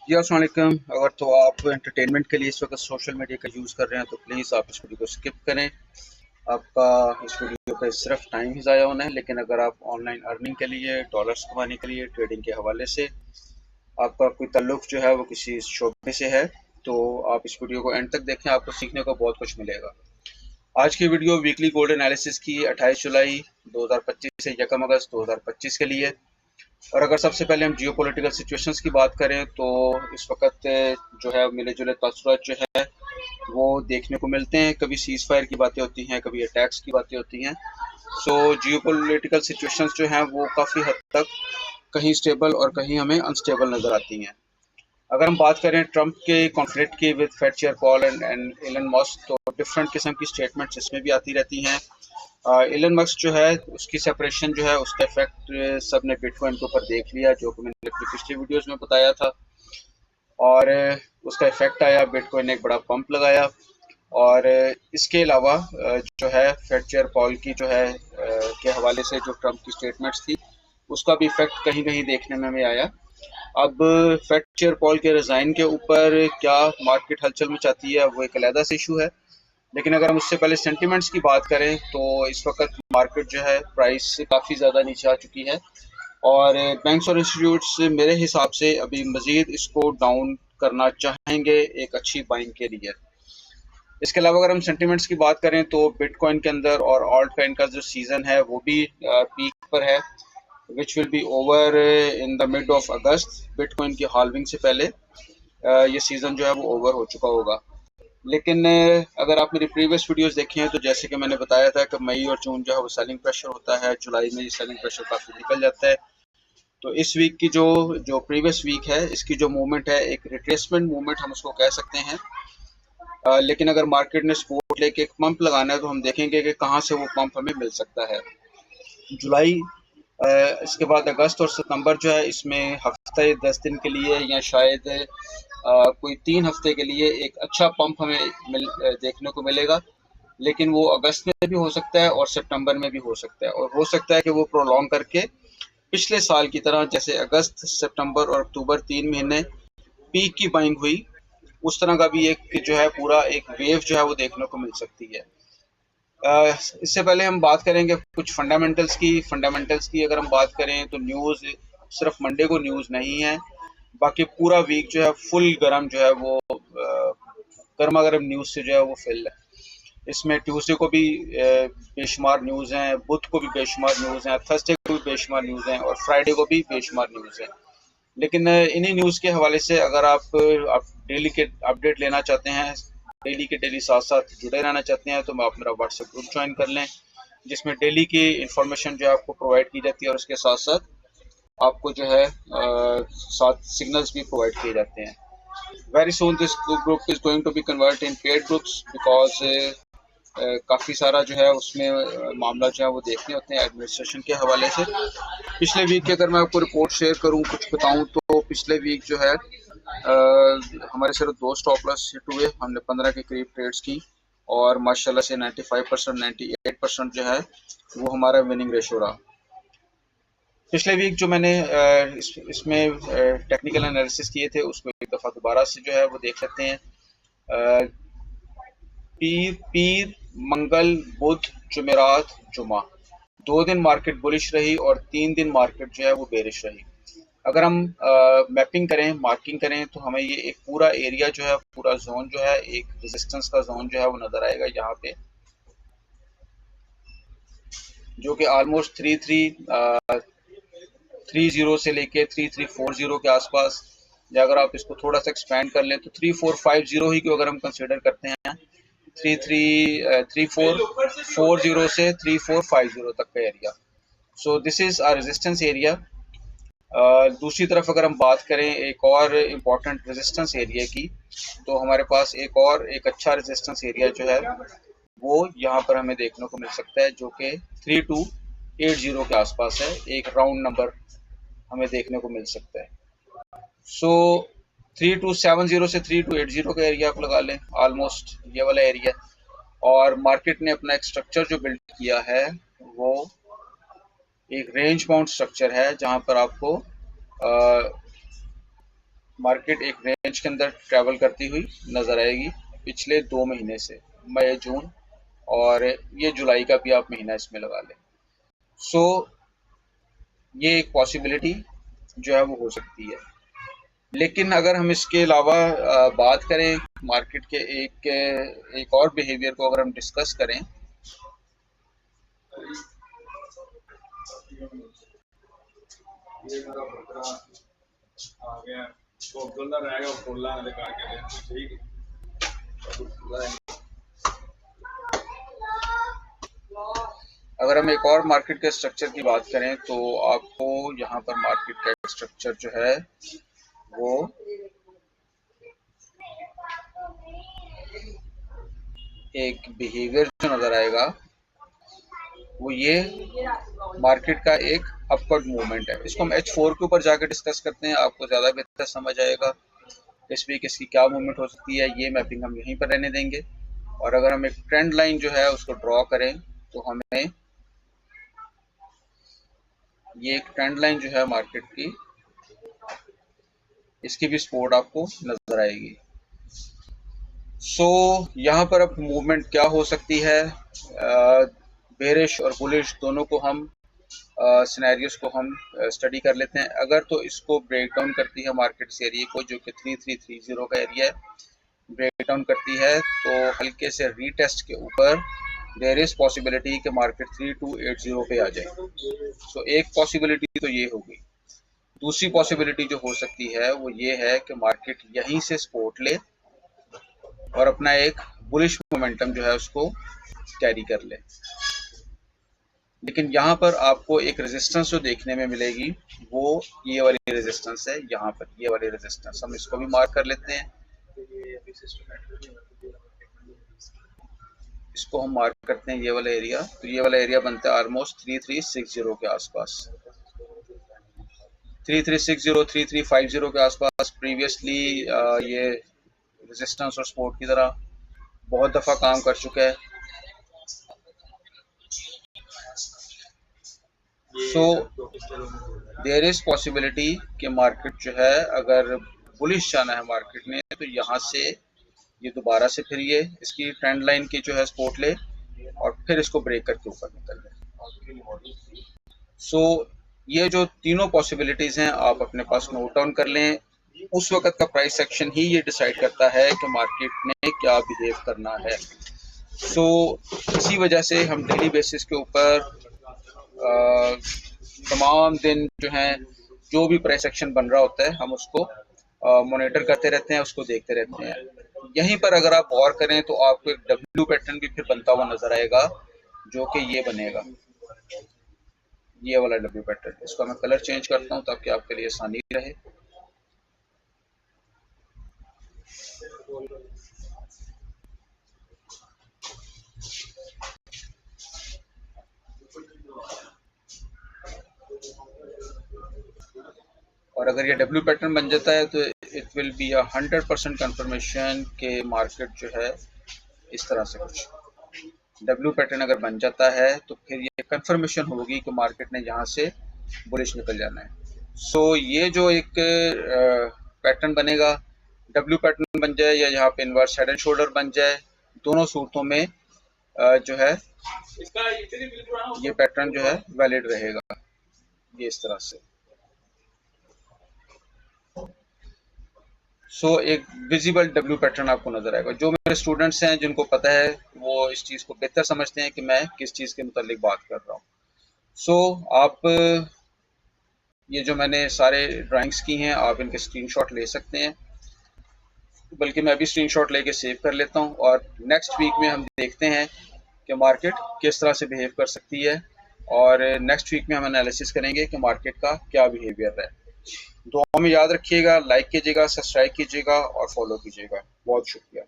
जी अस्सलाम वालेकुम। अगर तो आप एंटरटेनमेंट के लिए इस वक्त सोशल मीडिया का यूज़ कर रहे हैं तो प्लीज़ आप इस वीडियो को स्किप करें। आपका इस वीडियो पे सिर्फ टाइम ही ज़ाया होना है। लेकिन अगर आप ऑनलाइन अर्निंग के लिए, डॉलर्स कमाने के लिए, ट्रेडिंग के हवाले से आपका कोई ताल्लुक जो है वो किसी शोबे से है तो आप इस वीडियो को एंड तक देखें, आपको सीखने को बहुत कुछ मिलेगा। आज की वीडियो वीकली गोल्ड एनालिसिस की 28 जुलाई 2025 से 1 अगस्त 2025 के लिए। और अगर सबसे पहले हम जियोपॉलिटिकल सिचुएशंस की बात करें तो इस वक्त जो है मिले जुले तासुरात जो है वो देखने को मिलते हैं। कभी सीज फायर की बातें होती हैं, कभी अटैक्स की बातें होती हैं। सो जियोपॉलिटिकल सिचुएशंस जो हैं वो काफ़ी हद तक कहीं स्टेबल और कहीं हमें अनस्टेबल नज़र आती हैं। अगर हम बात करें ट्रंप के कॉन्फ्लिक्ट की with Fed chair Powell and Elon Musk, तो डिफरेंट किस्म की स्टेटमेंट्स इसमें भी आती रहती हैं। एलन मस्क जो है उसकी सेपरेशन जो है उसका इफेक्ट सब ने बिटकॉइन के ऊपर देख लिया, जो कि मैंने अपनी पिछली वीडियोस में बताया था। और उसका इफेक्ट आया, बिटकॉइन ने एक बड़ा पंप लगाया। और इसके अलावा जो है फेड चेयर पॉल की जो है के हवाले से जो ट्रंप की स्टेटमेंट्स थी उसका भी इफेक्ट कहीं कहीं देखने में हमें आया। अब फेड चेयर पॉल के रिजाइन के ऊपर क्या मार्केट हलचल मचाती है वो एक अलहदा से इशू है। लेकिन अगर हम उससे पहले सेंटिमेंट्स की बात करें तो इस वक्त मार्केट जो है प्राइस से काफ़ी ज़्यादा नीचे आ चुकी है। और बैंक्स और इंस्टीट्यूट्स मेरे हिसाब से अभी मज़ीद इसको डाउन करना चाहेंगे एक अच्छी बाइंग के लिए। इसके अलावा अगर हम सेंटिमेंट्स की बात करें तो बिटकॉइन के अंदर और ऑल्ट कॉइन का जो सीज़न है वो भी पीक पर है, which will be over in the mid of August. Bitcoin की हाल्विंग से पहले ये सीज़न जो है वो ओवर हो चुका होगा। लेकिन अगर आप मेरी प्रीवियस वीडियोस देखी हैं तो जैसे कि मैंने बताया था कि मई और जून जो है वो सेलिंग प्रेशर होता है, जुलाई में ये सेलिंग प्रेशर काफ़ी निकल जाता है। तो इस वीक की जो जो प्रीवियस वीक है इसकी जो मूवमेंट है एक रिट्रेसमेंट मूवमेंट हम उसको कह सकते हैं। लेकिन अगर मार्केट ने सपोर्ट लेके एक पंप लगाना है तो हम देखेंगे कि कहाँ से वो पंप हमें मिल सकता है। जुलाई, इसके बाद अगस्त और सितंबर जो है इसमें हफ्ते 10 दिन के लिए या शायद कोई 3 हफ्ते के लिए एक अच्छा पंप हमें देखने को मिलेगा। लेकिन वो अगस्त में भी हो सकता है और सितंबर में भी हो सकता है, और हो सकता है कि वो प्रोलॉन्ग करके पिछले साल की तरह जैसे अगस्त, सितंबर और अक्टूबर 3 महीने पीक की बाइंग हुई उस तरह का भी एक जो है पूरा एक वेव जो है वो देखने को मिल सकती है। इससे पहले हम बात करेंगे कुछ फंडामेंटल्स की अगर हम बात करें तो न्यूज़ सिर्फ मंडे को न्यूज़ नहीं है, बाकी पूरा वीक जो है फुल गर्म जो है वो गर्मा गर्म न्यूज़ से जो है वो फिल है। इसमें ट्यूसडे को भी बेशुमार न्यूज़ हैं, बुध को भी बेशुमार न्यूज़ हैं, थर्सडे को भी बेशुमार न्यूज़ हैं और फ्राइडे को भी बेशुमार न्यूज़ हैं। लेकिन इन्हीं न्यूज़ के हवाले से अगर आप डेली के अपडेट लेना चाहते हैं, डेली के डेली साथ साथ जुड़े रहना चाहते हैं तो आप मेरा व्हाट्सएप ग्रुप ज्वाइन कर लें, जिसमें डेली की इंफॉर्मेशन जो है आपको प्रोवाइड की जाती है और उसके साथ साथ आपको जो है साथ सिग्नल्स भी प्रोवाइड किए जाते हैं। Very soon this group is going to be convert in paid groups because काफ़ी सारा जो है उसमें मामला जो है वो देखने होते हैं एडमिनिस्ट्रेशन के हवाले से। पिछले वीक की अगर मैं आपको रिपोर्ट शेयर करूं, कुछ बताऊं तो पिछले वीक जो है हमारे सिर्फ 2 स्टॉप लॉस हिट हुए, हमने 15 के करीब ट्रेड्स की और माशाल्लाह से 95% 98% जो है वो हमारा विनिंग रेशो रहा। पिछले वीक जो मैंने इसमें टेक्निकल एनालिसिस किए थे उसको एक दफ़ा दोबारा से जो है वो देख लेते हैं। पीर पीर मंगल बुध जुमेरात जुमा, 2 दिन मार्केट बुलिश रही और 3 दिन मार्केट जो है वो बेरिश रही। अगर हम मैपिंग करें, मार्किंग करें तो हमें ये एक पूरा एरिया जो है, पूरा जोन जो है, एक रेजिस्टेंस का जोन जो है वो नज़र आएगा यहाँ पे, जो कि ऑलमोस्ट 3330 से लेके 3340 के आसपास, या अगर आप इसको थोड़ा सा एक्सपैंड कर लें तो 3450 ही को अगर हम कंसिडर करते हैं, 3440 से 3450 तक का area. So this is a resistance area. दूसरी तरफ अगर हम बात करें एक और इम्पॉर्टेंट रेजिस्टेंस एरिया की, तो हमारे पास एक अच्छा रेजिस्टेंस एरिया जो है वो यहाँ पर हमें देखने को मिल सकता है, जो कि 3280 के आसपास है। एक राउंड नंबर हमें देखने को मिल सकता है। सो 3270 से 3280 का एरिया आप लगा लें, ऑलमोस्ट ये वाला एरिया। और मार्केट ने अपना एक स्ट्रक्चर जो बिल्ड किया है वो एक रेंज बाउंड स्ट्रक्चर है, जहाँ पर आपको मार्केट एक रेंज के अंदर ट्रैवल करती हुई नज़र आएगी पिछले 2 महीने से, मई जून और ये जुलाई का भी आप महीना इसमें लगा लें। सो ये एक पॉसिबिलिटी जो है वो हो सकती है। लेकिन अगर हम इसके अलावा बात करें मार्केट के एक और बिहेवियर को अगर हम डिस्कस करें, अगर हम एक और मार्केट के स्ट्रक्चर की बात करें तो आपको यहाँ पर मार्केट का स्ट्रक्चर जो है वो एक बिहेवियर जो नज़र आएगा वो ये मार्केट का एक अपवर्ड मूवमेंट है। इसको हम H4 के ऊपर जाकर डिस्कस करते हैं, आपको ज़्यादा बेहतर समझ आएगा इस वीक इसकी क्या मूवमेंट हो सकती है। ये मैपिंग हम यहीं पर रहने देंगे और अगर हम एक ट्रेंड लाइन जो है उसको ड्रॉ करें तो हमें ये एक ट्रेंड लाइन जो है मार्केट की, इसकी भी सपोर्ट आपको नजर आएगी। सो यहाँ पर अब मूवमेंट क्या हो सकती है, बेरिश और बुलिश दोनों को हम सिनेरियोस को हम स्टडी कर लेते हैं। अगर तो इसको ब्रेक डाउन करती है मार्केट इस एरिया को जो कि 3330 का एरिया है, ब्रेक डाउन करती है तो हल्के से रीटेस्ट के ऊपर देयर इज पॉसिबिलिटी कि मार्केट 3280 पे आ जाए। सो एक पॉसिबिलिटी तो ये होगी। दूसरी पॉसिबिलिटी जो हो सकती है वो ये है कि मार्केट यहीं से सपोर्ट ले और अपना एक बुलिश मोमेंटम जो है उसको कैरी कर ले। लेकिन यहाँ पर आपको एक रेजिस्टेंस जो देखने में मिलेगी वो ये वाली रेजिस्टेंस है, यहाँ पर ये वाली रेजिस्टेंस हम इसको भी मार्क कर लेते हैं। इसको हम मार्क करते हैं ये वाला एरिया, तो ये वाला एरिया बनता है ऑलमोस्ट 3360 के आसपास, 3360 3350 के आसपास। प्रीवियसली ये रेजिस्टेंस और सपोर्ट की तरह बहुत दफ़ा काम कर चुका है। सो देयर इज पॉसिबिलिटी कि मार्केट जो है अगर बुलिश जाना है मार्केट ने तो यहाँ से ये दोबारा से फिर ये इसकी ट्रेंड लाइन की जो है सपोर्ट ले और फिर इसको ब्रेक करके ऊपर निकल ले। सो ये जो तीनों पॉसिबिलिटीज हैं आप अपने पास नोट डाउन कर लें। उस वक्त का प्राइस एक्शन ही ये डिसाइड करता है कि मार्केट ने क्या बिहेव करना है। सो इसी वजह से हम डेली बेसिस के ऊपर तमाम दिन जो हैं जो भी प्राइस एक्शन बन रहा होता है हम उसको मॉनिटर करते रहते हैं, उसको देखते रहते हैं। यहीं पर अगर आप गौर करें तो आपको एक डब्ल्यू पैटर्न भी फिर बनता हुआ नजर आएगा जो कि ये बनेगा, ये वाला डब्ल्यू पैटर्न। इसको मैं कलर चेंज करता हूं ताकि आपके लिए आसानी रहे। और अगर ये डब्ल्यू पैटर्न बन जाता है तो इट विल बी 100% कंफर्मेशन के मार्केट जो है इस तरह से कुछ डब्ल्यू पैटर्न अगर बन जाता है तो फिर ये कंफर्मेशन होगी कि मार्केट ने यहाँ से बुलिश निकल जाना है। सो ये जो एक पैटर्न बनेगा, डब्ल्यू पैटर्न बन जाए या यहाँ पे इनवर्स हेड एंड शोल्डर बन जाए, दोनों सूरतों में जो है ये पैटर्न जो है वैलिड रहेगा, ये इस तरह से। सो एक विजिबल डब्ल्यू पैटर्न आपको नजर आएगा। जो मेरे स्टूडेंट्स हैं जिनको पता है वो इस चीज़ को बेहतर समझते हैं कि मैं किस चीज़ के मुतालिक बात कर रहा हूँ। सो आप ये जो मैंने सारे ड्राइंग्स की हैं आप इनके स्क्रीनशॉट ले सकते हैं, बल्कि मैं अभी स्क्रीनशॉट लेके सेव कर लेता हूँ और नेक्स्ट वीक में हम देखते हैं कि मार्केट किस तरह से बिहेव कर सकती है और नेक्स्ट वीक में हम एनालिसिस करेंगे कि मार्केट का क्या बिहेवियर है। दुआ में याद रखिएगा, लाइक कीजिएगा, सब्सक्राइब कीजिएगा और फॉलो कीजिएगा। बहुत शुक्रिया।